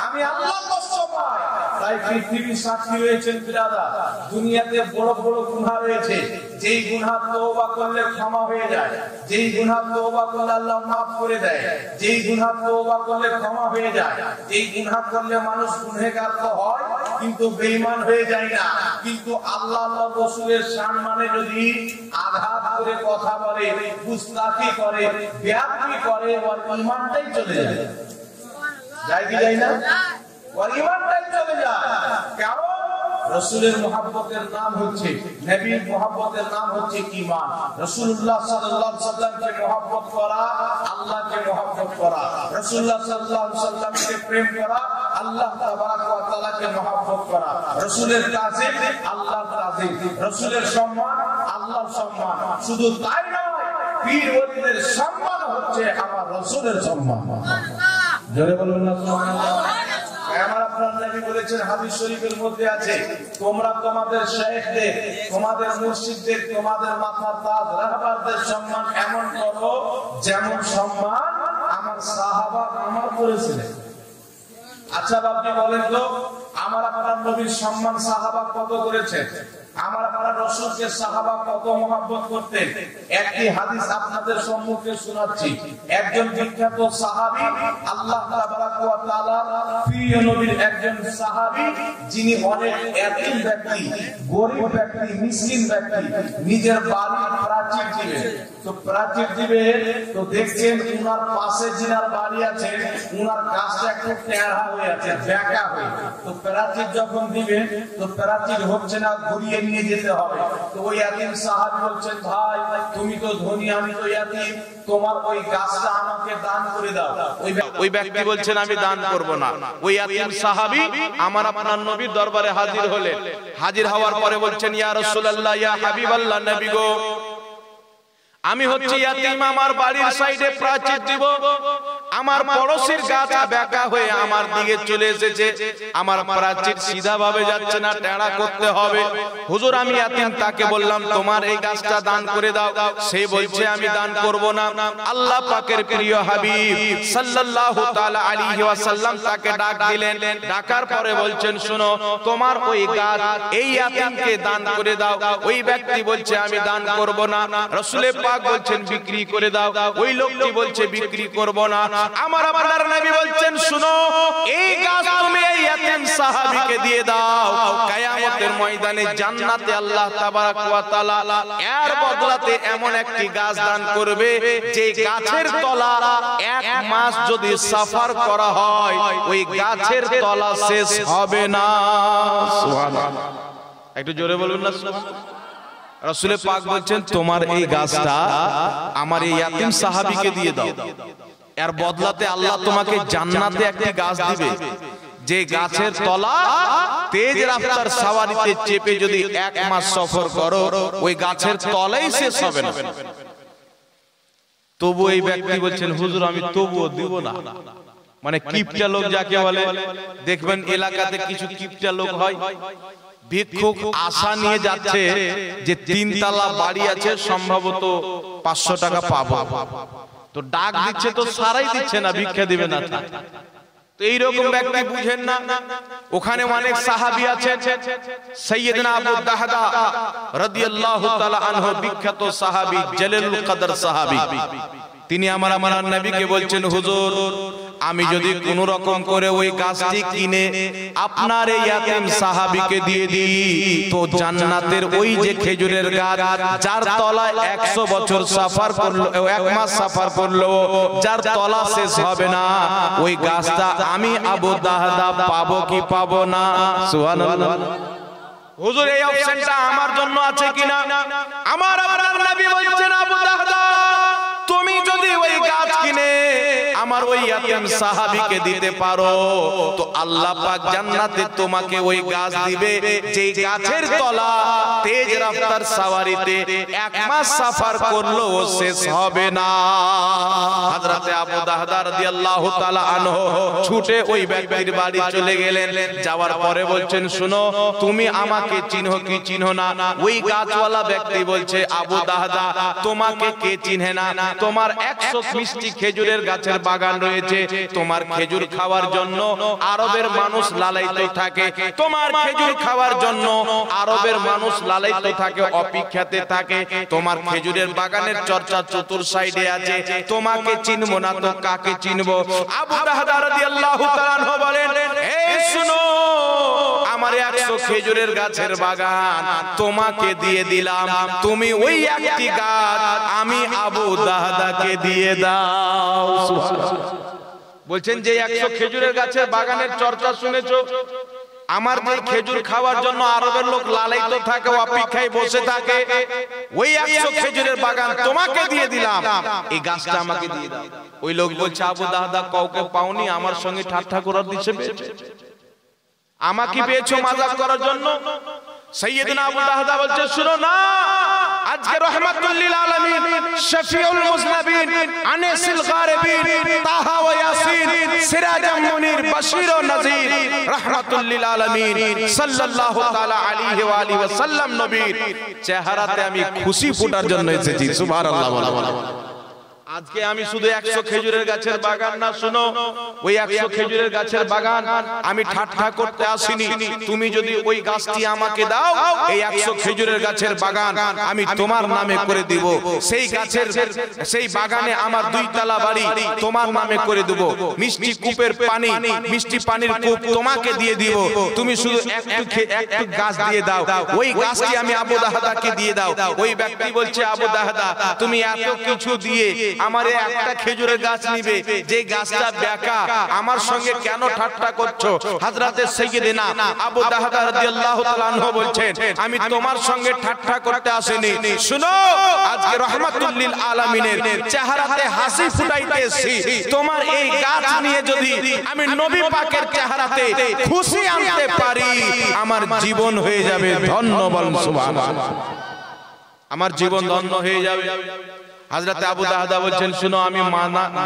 আমি আল্লাহ কষ্ট পাই। তাই পৃথিবীর সাক্ষী হয়েছেন বিরাদা, দুনিয়াতে বড় বড় গুনাহ রয়েছে, যেই গুনাহ তওবা করলে ক্ষমা হয়ে যায়, যেই গুনাহ তওবা করলে আল্লাহ মাফ করে দেয়, যেই গুনাহ তওবা করলে ক্ষমা হয়ে যায়, যেই গুনাহ করলে মানুষ গুনাহগার তো হয় কিন্তু বেঈমান হয়ে যায় না। কিন্তু আল্লাহ রাসূলের সম্মানে যদি আঘাত করে কথা বলে, গুস্তাখি করে, বেয়াদবি করে, ওর ঈমানটাই চলে যায়। যায় কি যায় না? ওর ঈমানটাই চলে যায়। কারণ রাসূলের মুহাব্বতের নাম হচ্ছে, নবীর মুহাব্বতের নাম হচ্ছে ঈমান। রাসূলুল্লাহ সাল্লাল্লাহু আলাইহি ওয়াসাল্লামকে মুহাব্বত করা, আল্লাহকে মুহাব্বত করা। রাসূলুল্লাহ সাল্লাল্লাহু আলাইহি ওয়াসাল্লামকে প্রেম করা, আল্লাহ তাবারক ওয়া তাআলাকে মুহাব্বত করা। রাসূলের তাজিম আল্লাহর তাজিম, রাসূলের সম্মান আল্লাহর সম্মান। শুধু তাই নয়, পীর ওলিদের সম্মান হচ্ছে আমার রাসূলের সম্মান। জোরে বলুন না সুবহানাল্লাহ। আমার আপনার নবী বলেছেন হাদিস শরীফের মধ্যে আছে তোমরা তোমাদের শেখদের, তোমাদের মুর্শিদদের, তোমাদের মাথার তাজ রাহবারদের সম্মান এমন করো যেমন সম্মান আমার সাহাবা আমার করেছিলেন। আচ্ছা আপনি বলেন তো আমার আপনার নবীর সম্মান সাহাবা কত করেছেন? আমার আপনার রাসূলকে সাহাবা কত মহব্বত করতেন? একটি হাদিস আপনাদের সম্মুখে শোনাচ্ছি। একজন বিখ্যাত সাহাবী, আল্লাহ তাবারক ওয়া তাআলার প্রিয় নবীর একজন সাহাবী, যিনি অনেক এতিম ব্যক্তি, গরীব ব্যক্তি, মিসকিন ব্যক্তি, নিজের বাড়ির প্রাচীর দিবেন। তো প্রাচীর দিবেন তো দেখছেন উনার পাশে যিনার বাড়ি আছে উনার গাছটা একটু টেঁড়া হয়ে আছে, বেঁকা হয়ে। তো প্রাচীর যখন দিবেন তো প্রাচীর হচ্ছে না, ঘুরিয়ে নিয়ে যেতে হবে। তো ওই এতিম সাহাবী বলছেন ভাই তুমি তো ধনী, আমি তো এতিম, তোমার ওই গাছটা আমাকে দান করে দাও। ওই ব্যক্তি বলছেন আমি দান করব না। ওই এতিম সাহাবী আমার আপনার নবীর দরবারে হাজির হলেন। হাজির হওয়ার পরে বলছেন ইয়া রাসূলুল্লাহ, ইয়া হাবিবাল্লাহ, নবী গো আমি হচ্ছে ইয়াতীম, আমার বাড়ির সাইডে প্রাচীর দিব, আমার পড়োশির গাছ বেঁকা হয়ে আমার দিকে চলে এসেছে, আমার প্রাচীর সিধা ভাবে যাচ্ছে না, টেঁড়া করতে হবে। হুজুর আমি ইয়াতিম, তাকে বললাম তোমার এই গাছটা দান করে দাও। সে বলছে আমি দান করব না। আল্লাহ পাকের প্রিয় হাবিব সাল্লাল্লাহু তাআলা আলাইহি ওয়াসাল্লাম তাকে ডাক দিলেন। ডাকার পরে বলছেন শোনো, তোমার ওই গাছ এই ইয়াতিমকে দান করে দাও। ওই ব্যক্তি বলছে আমি দান করব না। রাসূল পাক বলছেন বিক্রি করে দাও। ওই লোকটি বলছে বিক্রি করব না। আমার আল্লাহর নবী বলছেন শুনো, এই গাছ তুমি এই ইয়াতিম সাহাবীকে দিয়ে দাও। কিয়ামতের ময়দানে জান্নাতে আল্লাহ তাবারক ওয়া তাআলা এর বদলাতে এমন একটি গাছ দান করবে যে গাছের তলা এক মাস যদি সফর করা হয় ওই গাছের তলা শেষ হবে না। সুবহানাল্লাহ, একটু জোরে বলুন না সুবহানাল্লাহ। রাসূল পাক বলছেন তোমার এই গাছটা আমার এই ইয়াতিম সাহাবীকে দিয়ে দাও, এর বদলাতে আল্লাহ তোমাকে জান্নাতে একটি গাছ দিবে যে গাছের তলা তেজ রাফতার সওয়ারিতে চেপে যদি এক মাস সফর করো ওই গাছের তলাই শেষ হবে না। তবু এই ব্যক্তি বলছেন হুজুর আমি তবুও দিব না। মানে কিপটা লোক যাকে বলে, দেখবেন এলাকাতে কিছু কিপটা লোক হয়, ভিক্ষুক আশা নিয়ে যাচ্ছে যে 3 তলা বাড়ি আছে, সম্ভবত 500 টাকা পাবো, তো ডাক দিচ্ছে তো সারাই দিচ্ছে না, ভিক্ষা দিবে না। তো এইরকম ব্যক্তি বুঝেন না, ওখানে অনেক সাহাবী আছেন। সাইয়েদনা আবু দাহদা রাদিয়াল্লাহু তাআলা আনহু বিখ্যাত সাহাবী, জলিলুল কদর সাহাবী, তিনি আমার নবীকে বলছেন হুজুর আমি যদি কোন রকম করে ওই গাছটি কিনে আপনার এই ইয়াতিম সাহাবীকে দিয়ে দিই তো জান্নাতের ওই যে খেজুরের গাছ যার তলায় 100 বছর সফর করলো, 1 মাস সফর করলো, যার তলা শেষ হবে না, ওই গাছটা আমি আবু দাহদা পাবো কি পাবো না? সুবহানাল্লাহ। হুজুর এই অপশনটা আমার জন্য আছে কিনা? আমার আপনার নবী বলছেন আবু দাহদা তুমি যদি ওই গাছ কিনে আমার ওই ইয়াতিম সাহাবীকে দিতে পারো তো আল্লাহ পাক জান্নাতে তোমাকে ওই গাছ দিবে যেই গাছের তলা তেজ রাফতার সওয়ারিতে 1 মাস সফর করলো শেষ হবে না। হযরতে আবু দাহদা রাদিয়াল্লাহু তাআলা আনহু ছুটে ওই ব্যক্তির বাড়ি চলে গেলেন। যাওয়ার পরে বলছেন শুনো তুমি আমাকে চিনো কি চিনো না? ওই গাছওয়ালা ব্যক্তি বলছে আবু দাহদা তোমাকে কে চিনে না? তোমার 100 মিষ্টি খেজুরের গাছের বাগান রয়েছে, তোমার খেজুর খাওয়ার জন্য আরবের মানুষ লালায়িত থাকে, তোমার খেজুর খাওয়ার জন্য আরবের মানুষ লালায়িত থাকে, অপেক্ষাতে থাকে, তোমার খেজুরের বাগানের চর্চা চতুর সাইডে আছে, তোমাকে চিনবো না তো কাকে চিনবো? আবু দাহদা রাদিয়াল্লাহু তাআলা আনহু বলেন এই শুনো আমার 100 খেজুরের গাছের বাগান তোমাকে দিয়ে দিলাম, তুমি ওই একটি গাছ আমি আবু দাহদাকে দিয়ে দাও। বলছেন যে 100 খেজুরের গাছের বাগানের চর্চা শুনেছো, আমার যে খেজুর খাওয়ার জন্য আরবের লোক লালায়িত থাকে, অপেক্ষায় বসে থাকে, ওই 100 খেজুরের বাগান তোমাকে দিয়ে দিলাম, এই গাছটা আমাকে দিয়ে দাও। ওই লোক বলছে আবু দাহদা কাউকে পাওনি, আমার সঙ্গে ঠাট্টা করার দিচ্ছে, আমাকে পেয়েছো মাজাক করার জন্য? সাইয়েদনা আবু দাহদা বলছে শুনো না, আজকে রাহমাতুল লিল আলামিন শফিউল মুজনাবিন আনিসুল গারিবিন তাহা ওয়া ইয়াসিন সিরাজাম মুনির বাশীর ও নযীর রাহমাতুল লিল আলামিন সাল্লাল্লাহু তাআলা আলাইহি ওয়া আলিহি ওয়াসাল্লাম নবীর চেহারাতে আমি খুশি ফোটার জন্য এসেছি। সুবহানাল্লাহ। আজকে আমি শুধু 100 খেজুরের গাছের বাগান না, শুনো ওই 100 খেজুরের গাছের বাগান আমি ঠাট্টা করতে আসিনি, তুমি যদি ওই গাছটি আমাকে দাও এই 100 খেজুরের গাছের বাগান আমি তোমার নামে করে দিব, সেই গাছের সেই বাগানে আমার 2 তলা বাড়ি তোমার নামে করে দেব, মিষ্টি কূপের পানি মিষ্টি পানির কূপ তোমাকে দিয়ে দিব, তুমি শুধু একটু গাছ দিয়ে দাও, ওই গাছটি আমি আবু দাহদাকে দিয়ে দাও। ওই ব্যক্তি বলছে আবু দাহদা তুমি এত কিছু দিয়ে আমার একটা খেজুরের গাছ নিবে যে গাছটা বেঁকা, আমার সঙ্গে কেন ঠাট্টা করছো? হযরতে সাইয়েদনা আবু দাহদা রাদিয়াল্লাহু তাআলা আনহু বলছেন আমি তোমার সঙ্গে ঠাট্টা করতে আসিনি, শুনো আজকে রাহমাতুল লিল আলামিনের চেহারাতে হাসি ফুটাইতেছি, তোমার এই গাছ নিয়ে যদি আমি নবী পাকের চেহারাতে খুশি আনতে পারি আমার জীবন হয়ে যাবে ধন্য। বল সুবহানাল্লাহ। আমার জীবন ধন্য হয়ে যাবে। হযরত আবু দাহদা বলছেন, শুনো, আমি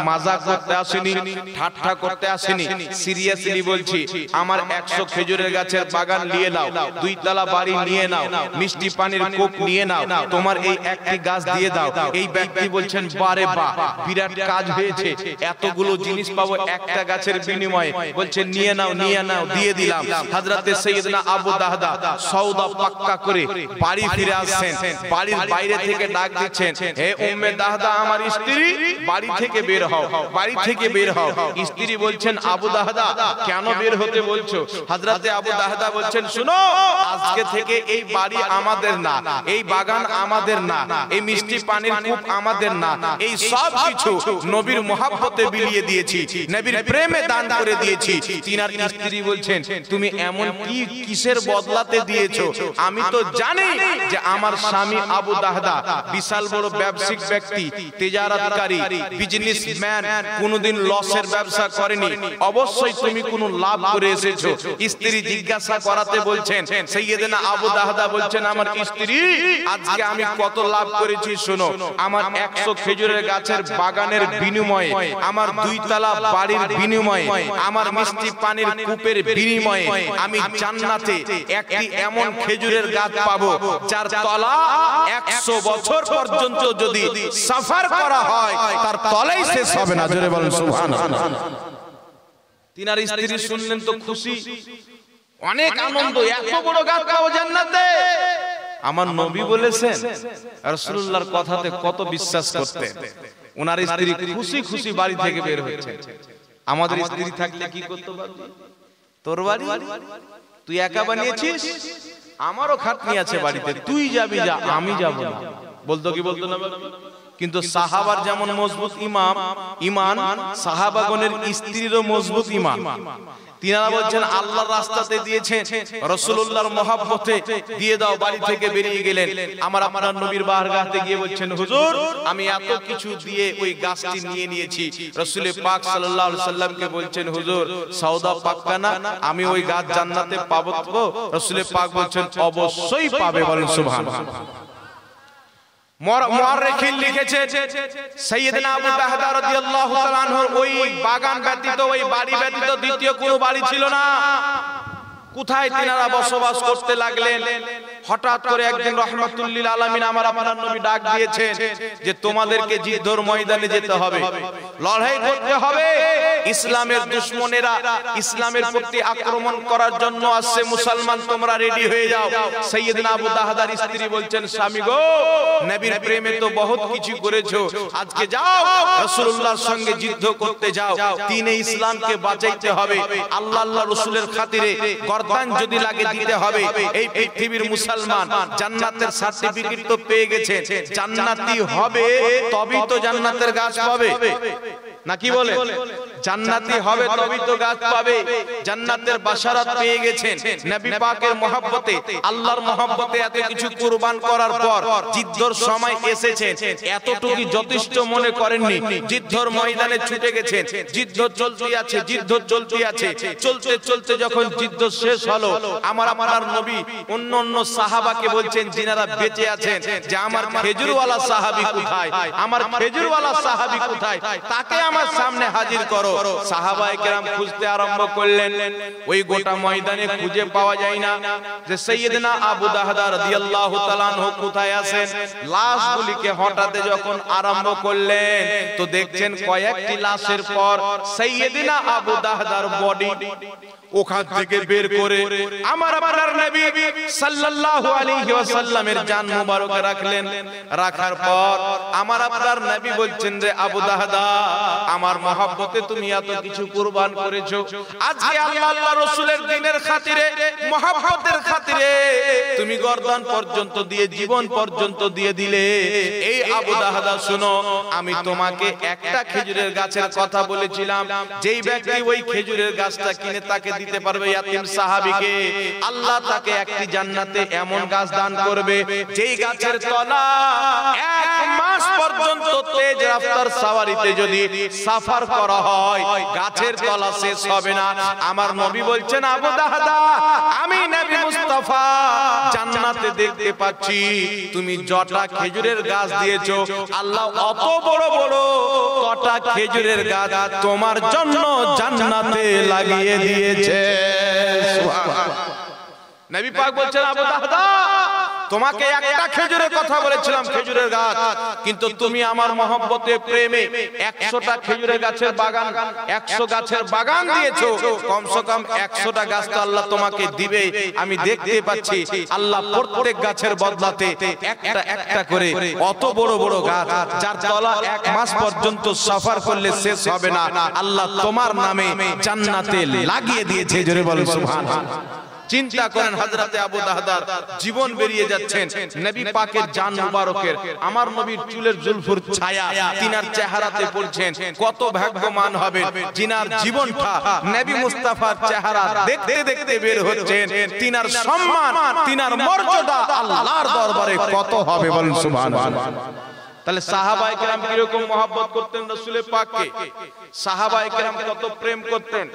মাজাক করতে আসিনি, ঠাট্টা করতে আসিনি, সিরিয়াসলি বলছি। আমার 100 খেজুরের গাছের বাগান নিয়ে নাও, 2 তলা বাড়ি নিয়ে নাও, মিষ্টি পানির কূপ নিয়ে নাও, তোমার এই একটি গাছ দিয়ে দাও। এই ব্যক্তি বলছেন, বারে বাহ, বিরাট কাজ হয়েছে, এতগুলো জিনিস পাবো একটা গাছের বিনিময়ে। বলছেন, নিয়ে নাও, নিয়ে নাও, দিয়ে দিলাম। হযরতে সাইয়েদনা আবু দাহদা সওদা পাক্কা করে বাড়ি ফিরে আসছেন। বাড়ির বাইরে থেকে ডাক দিচ্ছেন, হে উম্মে দাহদা, আমার স্ত্রী, বাড়ি থেকে বের হও, বাড়ি থেকে বের হও। স্ত্রী বলছেন, আবু দাহদা, কেন বের হতে বলছো? হযরতে আবু দাহদা বলছেন, শুনো, আজকে থেকে এই বাড়ি আমাদের না, এই বাগান আমাদের না, এই মিষ্টি পানির কূপ আমাদের না, এই সব কিছু নবীর মহব্বতে বিলিয়ে দিয়েছি, নবীর প্রেমে দান করে দিয়েছি। তিনার স্ত্রী বলছেন, তুমি এমন কি কিসের বদলাতে দিয়েছো? আমি তো জানি যে আমার স্বামী আবু দাহদা বিশাল বড় ব্যবসায়িক ব্যক্তি, তেজারাতকারী, বিজনেসম্যান, কোনদিন লসের ব্যবসা করেনি, অবশ্যই তুমি কোনো লাভ করে এসেছো। স্ত্রী জিজ্ঞাসা করাতে বলছেন, সাইয়েদনা আবু দাহদা বলছেন, আমার স্ত্রী, আজকে আমি কত লাভ করেছি শোনো। আমার 100 খেজুরের গাছের বাগানের বিনিময়ে, আমার 2 তলা বাড়ির বিনিময়ে, আমার মিষ্টি পানির কূপের বিনিময়ে আমি জান্নাতে একটি এমন খেজুরের গাছ পাবো যার তলা 100 বছর পর্যন্ত যদি সফর করা হয় তার তলাই শেষ হবে না। জোরে বলেন সুবহানাল্লাহ। তিনার স্ত্রী শুনলেন তো খুশি, অনেক আনন্দ, এত বড় গাছ পাবো জান্নাতে। আমার নবী বলেছেন, রাসূলুল্লাহর কথাতে কত বিশ্বাস করতেন। ওনার স্ত্রী খুশি খুশি বাড়ি থেকে বের হচ্ছে। আমাদের স্ত্রী থাকলে কি করতে পারবে? তোর বাড়ি তুই একা বানিয়েছিস, আমারও খাটনি আছে বাড়িতে, তুই যাবি যা, আমি যাব না, বলতো কি বলতো না? কিন্তু সাহাবার যেমন মজবুত ঈমান, সাহাবাগণের স্ত্রীরও মজবুত ঈমান। তিনারা বলছেন, আল্লাহর রাস্তাতে দিয়েছেন, রাসূলুল্লাহর মহব্বতে দিয়ে দাও। বাড়ি থেকে বেরিয়ে গেলেন। আমার আপনার নবীর বারগাহতে গিয়ে বলছেন, হুজুর, আমি এত কিছু দিয়ে ওই গাছটি নিয়ে নিয়েছি। রাসূল পাক সাল্লাল্লাহু আলাইহি সাল্লামকে বলছেন, হুজুর, সওদা পাক্কা না, আমি ওই গাছ জান্নাতে পাবো তো? রাসূল পাক বলছেন, অবশ্যই পাবে। বলেন সুবহানাল্লাহ। মুআররিখিন লিখেছে, সাইয়েদনা আবু দাহদা রাদিয়াল্লাহু তাআলা আনহু ওই বাগান ব্যতীত, ওই বাড়ি ব্যতীত দ্বিতীয় কোনো বাড়ি ছিল না। কোথায় তিনারা বসবাস করতে লাগলেন? হঠাৎ করে একদিন রাহমাতুল লিল আলামিন আমার আপনার নবী ডাক দিয়েছেন যে তোমাদেরকে জিদ্দর ময়দানে যেতে হবে, লড়াই করতে হবে। ইসলামের দুশমনেরা ইসলামের প্রতি আক্রমণ করার জন্য আসছে, মুসলমান তোমরা রেডি হয়ে যাও। সাইয়েদনা আবু দাহদার স্ত্রী বলছেন, স্বামী গো, নবীর প্রেমে তো বহুত কিছু করেছো, আজকে যাও রাসূলুল্লাহর সঙ্গে যুদ্ধ করতে যাও, দ্বীনে ইসলামকে বাঁচাইতে হবে, আল্লাহ রাসূলের খাতিরে গর্দান যদি লাগে দিতে হবে। এই পৃথিবীর মুসলমান জান্নাতের সার্টিফিকেট তো পেয়ে গেছে, জান্নাতি হবে তবেই তো জান্নাতের গাছ পাবে, নাকি বলে? জান্নাতি হবে তবেই তো গাছ পাবে। জান্নাতের বাশারাত পেয়ে গেছেন, নবী পাকের মহব্বতে, আল্লাহর মহব্বতে এত কিছু কুরবান করার পর যুদ্ধের সময় এসেছেন, এতটুকু যথেষ্ট মনে করেননি। যুদ্ধের ময়দানে ছুটে গেছেন, যুদ্ধ চলতে আছে, যুদ্ধ চলতে আছে। চলতে চলতে যখন যুদ্ধ শেষ হলো, আমার আপনার নবী অন্য অন্য সাহাবাকে বলছেন, যিনারা বেঁচে আছেন, যে আমার খেজুরওয়ালা সাহাবী কোথায়, আমার খেজুরওয়ালা সাহাবী কোথায়, তাকে আমার সামনে হাজির করো। সাহাবায়ে কেরাম খুঁজতে আরম্ভ করলেন, ওই গোটা ময়দানে খুঁজে পাওয়া যায় না যে সাইয়েদনা আবু দাহদা রাদিয়াল্লাহু তাআলা আনহু কোথায় আছেন। লাশগুলিকে হটাতে যখন আরম্ভ করলেন, তো দেখছেন কয়েকটি লাশের পর সাইয়েদনা আবু দাহদার বডি ওখান থেকে বের করে আমার আপনার নবী সাল্লাল্লাহু আলাইহি ওয়াসাল্লামের জান মুবারক রাখলেন। রাখার পর আমার আপনার নবী বলছেন যে, আবু দাহদা, আমার মহব্বতে তুমি এত কিছু কুরবান করেছো, আজকে আল্লাহ রাসূলের দ্বীনের খাতিরে, মহব্বতের খাতিরে তুমি গর্দান পর্যন্ত দিয়ে, জীবন পর্যন্ত দিয়ে দিলে। এই আবু দাহদা, শুনো, আমি তোমাকে একটা খেজুরের গাছের কথা বলেছিলাম, যেই ব্যক্তি ওই খেজুরের গাছটা কিনে তাকে দিতে পারবে ইয়াতীম সাহাবীকে, আল্লাহ তাকে একটি জান্নাতে এমন গাছ দান করবে যেই গাছের তলা 1 মাস পর্যন্ত তেজ রাফতার সাওয়ারিতে যদি সফর করা হয়, গাছের তলা শেষ হবে না। আমার নবী বলছেন, আবু দাহদা, আমি নবী মুস্তাফা মুস্তাফা জান্নাতে দেখতে পাচ্ছি তুমি জটা খেজুরের গাছ দিয়েছো, আল্লাহ অত বড় বড় কটা খেজুরের গাছ তোমার জন্য জান্নাতে লাগিয়ে দিয়েছে। সুবহানাল্লাহ। নবী পাক বলছেন আবু দাহদা তোমাকে একটা খেজুরের কথা বলেছিলাম, খেজুরের গাছ, কিন্তু তুমি আমার মহব্বতে প্রেমে 100টা খেজুরের গাছের বাগান, 100 গাছের বাগান দিয়েছো। কমসে কম 100টা গাছ তো আল্লাহ তোমাকে দিবে, আমি দেখতে পাচ্ছি। আল্লাহ প্রত্যেক গাছের বদলাতে একটা একটা করে অত বড় বড় গাছ যার তলা 1 মাস পর্যন্ত সফর করলে শেষ হবে না, আল্লাহ তোমার নামে জান্নাতে লাগিয়ে দিয়েছে। জোরে বলেন সুবহানাল্লাহ। চিন্তা করেন হযরতে আবু দাহদার জীবন বেরিয়ে যাচ্ছেন, নবী পাকের জান মুবারকের, আমার নবীর চুলের জুলফুর ছায়া তিনার চেহারাতে পড়ছেন। কত ভাগ্যবান হবেন যিনার জীবনটা নবী মুস্তাফার চেহারা দেখতে দেখতে বের হচ্ছেন। তিনার সম্মান, তিনার মর্যাদা আল্লাহর দরবারে কত হবে বলেন সুবহানাল্লাহ। তাহলে সাহাবায়ে কেরাম কিরকম মহব্বত করতেন রাসূলের পাককে, সাহাবায়ে কেরাম কত প্রেম করতেন।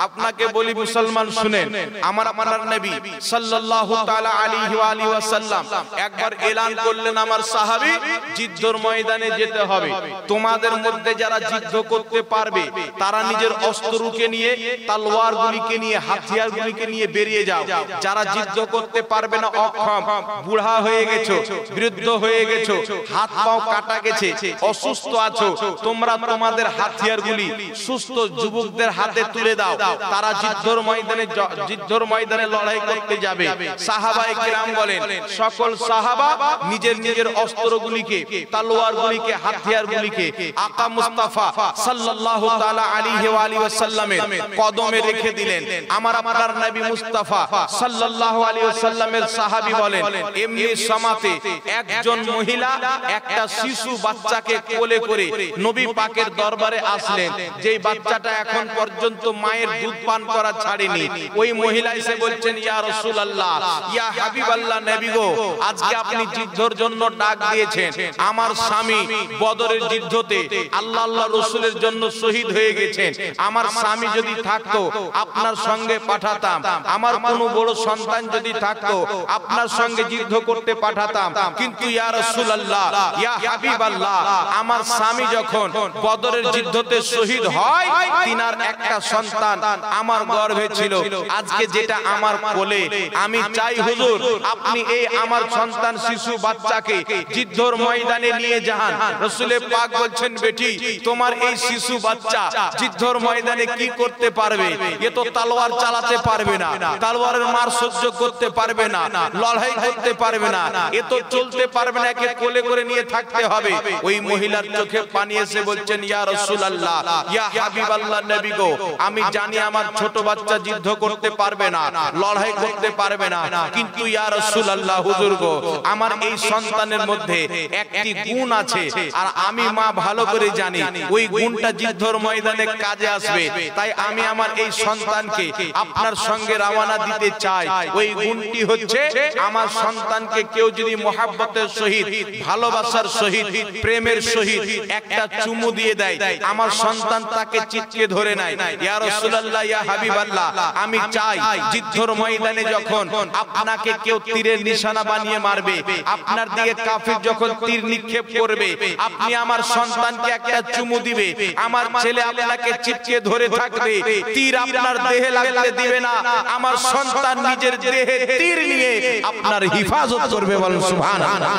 আপনাকে বলি মুসলমান শুনেন, আমার আপনার নবী সাল্লাল্লাহু তাআলা আলাইহি ওয়া আলিহি ওয়াসাল্লাম একবার এলান করলেন আমার সাহাবী যুদ্ধের ময়দানে যেতে হবে। তোমাদের মধ্যে যারা যুদ্ধ করতে পারবে তারা নিজের অস্ত্রকে নিয়ে, তলোয়ারগুলিকে নিয়ে, হাতিয়ারগুলিকে নিয়ে বেরিয়ে যাও। যারা যুদ্ধ করতে পারবে না, অক্ষম, বুড়া হয়ে গেছো, বৃদ্ধ হয়ে গেছো, হাত পাও কাটা গেছে, অসুস্থ আছো, তোমরা তোমাদের হাতিয়ারগুলি সুস্থ যুবকদের হাতে তুলে দাও। তারা যুদ্ধের ময়দানে লড়াই করতে যাবে। সাহাবায়ে কেরাম বলেন সকল সাহাবা নিজের নিজের অস্ত্রগুলিকে, তলোয়ারগুলিকে, হাতিয়ারগুলিকে আকা মুস্তাফা সাল্লাল্লাহু তাআলা আলাইহি ওয়া আলিহি ওয়াসাল্লামের কদমে রেখে দিলেন। আমার আপনার নবী মুস্তাফা সাল্লাল্লাহু আলাইহি ওয়াসাল্লামের সাহাবী বলেন এমনি সমাতে একজন মহিলা একটা শিশু বাচ্চাকে কোলে করে নবী পাকের দরবারে আসলেন। যেই বাচ্চাটা এখন পর্যন্ত মায়ের দুধ পান করা ছাড়েনি, ওই মহিলা এসে বলছেন ইয়া রাসূলুল্লাহ, ইয়া হাবিবাল্লাহ, নবী গো, আজকে আপনি যুদ্ধের জন্য ডাক দিয়েছেন। আমার স্বামী বদরের যুদ্ধতে আল্লাহ রাসূলের জন্য শহীদ হয়ে গেছেন। আমার স্বামী যদি থাকতো আপনার সঙ্গে পাঠাতাম, আমার কোনো বড় সন্তান যদি থাকতো আপনার সঙ্গে যুদ্ধ করতে পাঠাতাম, কিন্তু ইয়া রাসূলুল্লাহ, ইয়া হাবিবাল্লাহ, আমার স্বামী যখন বদরের যুদ্ধতে শহীদ হয় তিনার একটা সন্তান আমার গর্ভে ছিল, আজকে যেটা আমার কোলে, আমি চাই হুজুর আপনি এই আমার সন্তান শিশু বাচ্চাকে যুদ্ধের ময়দানে নিয়ে যান। রাসূল পাক বলছেন বেটি তোমার এই শিশু বাচ্চা যুদ্ধের ময়দানে কি করতে পারবে? এ তো তলোয়ার চালাতে পারবে না, তলোয়ারের মার সহ্য করতে পারবে না, লড়াই করতে পারবে না, এ তো চলতে পারবে না, একে কোলে করে নিয়ে থাকতে হবে। ওই মহিলার চোখে পানি এসে বলছেন ইয়া রাসূলুল্লাহ, ইয়া হাবিবাল্লাহ, নবী গো, আমি জানি আমার ছোট বাচ্চা যুদ্ধ করতে পারবে না, লড়াই করতে পারবে না, কিন্তু ইয়া রাসূলুল্লাহ, হুজুর গো, আমার এই সন্তানের মধ্যে একটি গুণ আছে আর আমি মা ভালো করে জানি ওই গুণটা যুদ্ধের ময়দানে কাজে আসবে। তাই আমি আমার এই সন্তানকে আপনার সঙ্গে রওনা দিতে চাই। ওই গুণটি হচ্ছে আমার সন্তানকে কেউ যদি মহব্বতের সহিত, ভালোবাসার সহিত, প্রেমের সহিত একটা চুমু দিয়ে দেয়, আমার সন্তান তাকে চিৎকে ধরে নেয়। ইয়া রাসূলুল্লাহ, ইয়া হাবিবাল্লাহ, আমি চাই যুদ্ধের ময়দানে যখন আপনাকে কেউ তীরের নিশানা বানিয়ে মারবে, আপনার দিকে কাফির যখন তীর নিক্ষেপ করবে, আপনি আমার সন্তানকে একটা চুমু দিবে, আমার ছেলে আপনাকে চিৎকে ধরে থাকবে, তীর আপনার দেহে লাগতে দিবে না, আমার সন্তান নিজের দেহে তীর নিয়ে আপনার হিফাজত করবে। বলেন সুবহানাল্লাহ।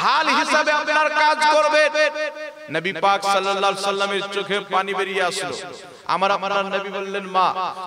ঢাল হিসাবে আপনার কাজ করবে। নবী পাক সাল্লাল্লাহু আলাইহি সাল্লামের চোখে পানি বেরিয়ে আসলো। আমার আপনার নবী বললেন মা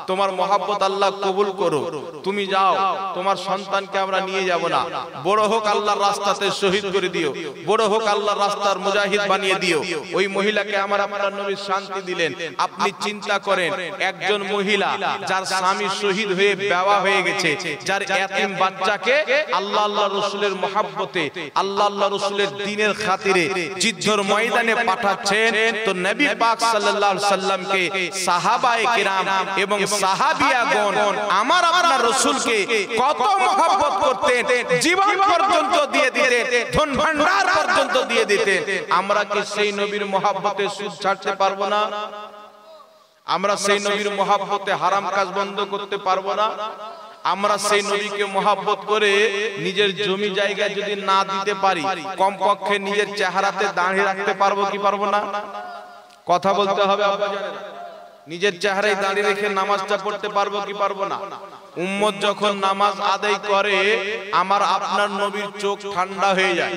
তোমার মহব্বত আল্লাহ কবুল করো, তুমি যাও, তোমার সন্তানকে আমরা নিয়ে যাব না, বড় হোক আল্লাহর রাস্তাতে শহীদ করে দিও, বড় হোক আল্লাহর রাস্তার মুজাহিদ বানিয়ে দিও। ওই মহিলাকে আমার আপনার নবী শান্তি দিলেন। আপনি চিন্তা করেন একজন মহিলা যার স্বামী শহীদ হয়ে বেওয়া হয়ে গেছে, যার এতিম বাচ্চাকে আল্লাহ রাসূলের মহব্বতে, আল্লাহ রাসূলের দ্বীনের খাতিরে যুদ্ধের ময়দানে পাঠাচ্ছেন। তো নবী পাক সাল্লাল্লাহু আলাইহি সাল্লামকে সাহাবায়ে কেরাম এবং সাহাবিয়াগণ আমার আপনার রাসূলকে কত মহব্বত করতেন, জীবন পর্যন্ত দিয়ে দিতেন, ধন ভান্ডার পর্যন্ত দিয়ে দিতেন। আমরা কি সেই নবীর মহব্বতে সুদ ছাড়তে পারবো না? আমরা সেই নবীর মহব্বতে হারাম কাজ বন্ধ করতে পারবো না? আমরা সেই নবীকে মহব্বত করে নিজের জমি জায়গা যদি না দিতে পারি, কমপক্ষে নিজের চেহারাতে দাঁড়িয়ে রাখতে পারবো কি পারবো না? কথা বলতে হবে আব্বাজানেরা। নিজের চেহারায় দাঁড়িয়ে রেখে নামাজটা পড়তে পারবো কি পারবো না? উম্মত যখন নামাজ আদায় করে আমার আপনার নবীর চোখ ঠান্ডা হয়ে যায়।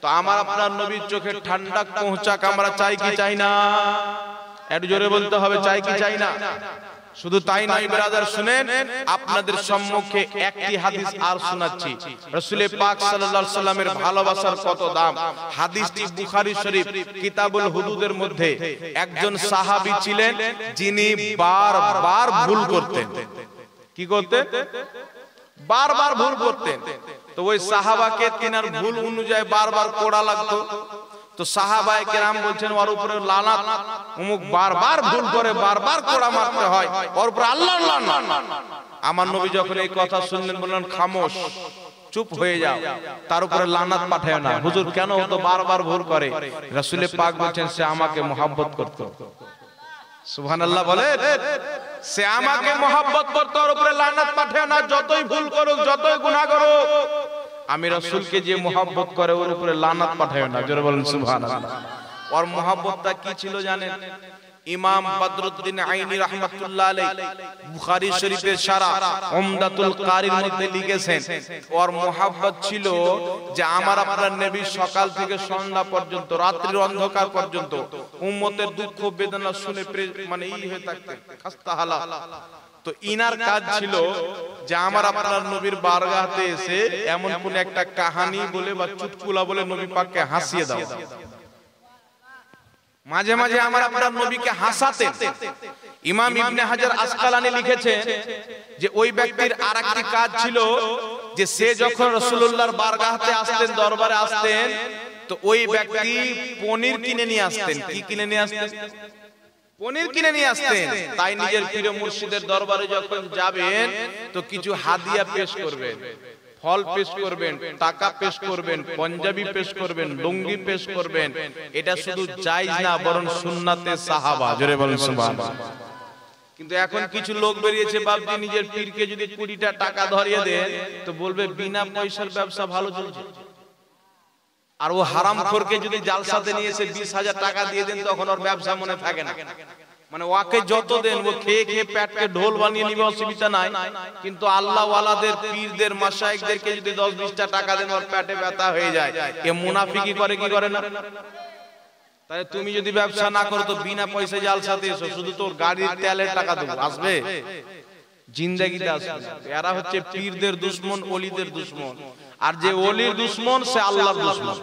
তো আমার আপনার নবীর চোখে ঠান্ডা পৌঁছাক আমরা চাই কি চাই না? একটু জোরে বলতে হবে, চাই কি চাই না? শুধু তাই নয় ব্রাদার, শুনেন, আপনাদের সম্মুখে একটি হাদিস আর শোনাচ্ছি। রাসূল পাক সাল্লাল্লাহু আলাইহি সাল্লামের ভালোবাসার কত দাম। হাদিসটি বুখারী শরীফ কিতাবুল হুদুদের মধ্যে। একজন সাহাবী ছিলেন যিনি বারবার ভুল করতেন। কি করতেন? বারবার ভুল করতেন। তো ওই সাহাবাকে তিনার ভুল অনুযায়ী বারবার কোড়া লাগতো। তো সাহাবায়ে কেরাম বলছেন ওর উপরে লানাত, অমুক বারবার ভুল করে বারবার কোড়া মারতে হয়, ওর উপরে আল্লাহর লানাত। আমার নবী যখন এই কথা শুনলেন বললেন খামোশ, চুপ হয়ে যাও, তার উপরে লানাত পাঠায় না। হুজুর কেন? ও তো বারবার ভুল করে। রাসূল পাক বলেন সে আমাকে মহব্বত করত। সুবহানাল্লাহ বলেন, সে আমাকে মহব্বত করত, ওর উপরে লানাত পাঠায় না। যতই ভুল করুক, যতই গুনাহ করুক, আমি রাসূলকে যে মহব্বত করে ওর উপরে লানাত পাঠায় না। জোরে বলেন সুবহানাল্লাহ। ওর মহব্বতটা কি ছিল জানেন? ইমাম বদরুদ্দিন আইনি রাহমাতুল্লাহ আলাইহি বুখারী শরীফের শারা উমদাতুল কারির মধ্যে লিখেছেন ওর মহব্বত ছিল যে আমার আপনার নবী সকাল থেকে সন্ধ্যা পর্যন্ত, রাত্রির অন্ধকার পর্যন্ত উম্মতের দুঃখ বেদনা শুনে মানে হয়ে থাকতেন, খাস্তাহালা। তো ইনার কাজ ছিল যে আমার আপনার নবীর বারগাহতে এসে এমন কোন একটা কাহিনী বলে বা চুটকুলা বলে নবী পাককে হাসিয়ে দাও। মাঝে মাঝে আমার আপনার নবীকে হাসাতেন। ইমাম ইবনে হাজার আসকালানী লিখেছেন যে ওই ব্যক্তির আরেকটি কাজ ছিল যে সে যখন রাসূলুল্লাহর বারগাহতে আসতেন, দরবারে আসতেন, তো ওই ব্যক্তি পনির কিনে নিয়ে আসতেন। কি কিনে নিয়ে আসতেন? পনির কিনে নিয়ে আসতেন। তাই নিজের প্রিয় মুর্শিদের দরবারে যখন যাবেন তো কিছু হাদিয়া পেশ করবেন, ফল পেশ করবেন, টাকা পেশ করবেন, পাঞ্জাবি পেশ করবেন, লুঙ্গি পেশ করবেন। এটা শুধু জায়েজ না, বরং সুন্নাতে সাহাবা। জোরে বলেন সুবহানাল্লাহ। কিন্তু এখন কিছু লোক বেরিয়েছে, বাপজি নিজের পীরকে যদি 20টা টাকা ধরিয়ে দেন তো বলবে বিনা পয়সার ব্যবসা ভালো চলছে। আর ও হারামখোরকে যদি জালসাতে নিয়ে এসে 20,000 টাকা দিয়ে দেন তখন ওর ব্যবসা মনে থাকে না। মানে ওকে যত দেন ও খেয়ে খেয়ে পেটকে ঢোল বানিয়ে নিবে, অসুবিধা নাই। কিন্তু আল্লাহ ওয়ালাদের, পীরদের, মাশায়েখদেরকে যদি 10-20টা টাকা দেন ওর পেটে ব্যথা হয়ে যায়। এ মুনাফিকি করে কি করে না? তাই তুমি যদি ব্যবসা না করো তো বিনা পয়সায় জালসাতে এসো, শুধু তোর গাড়ির তেলের টাকা দেবো, আসবে? জিন্দেগিতে আসবে। এরা হচ্ছে পীরদের দুশমন, ওলিদের দুশমন। আর যে ওলির দুশমন সে আল্লাহর দুশমন।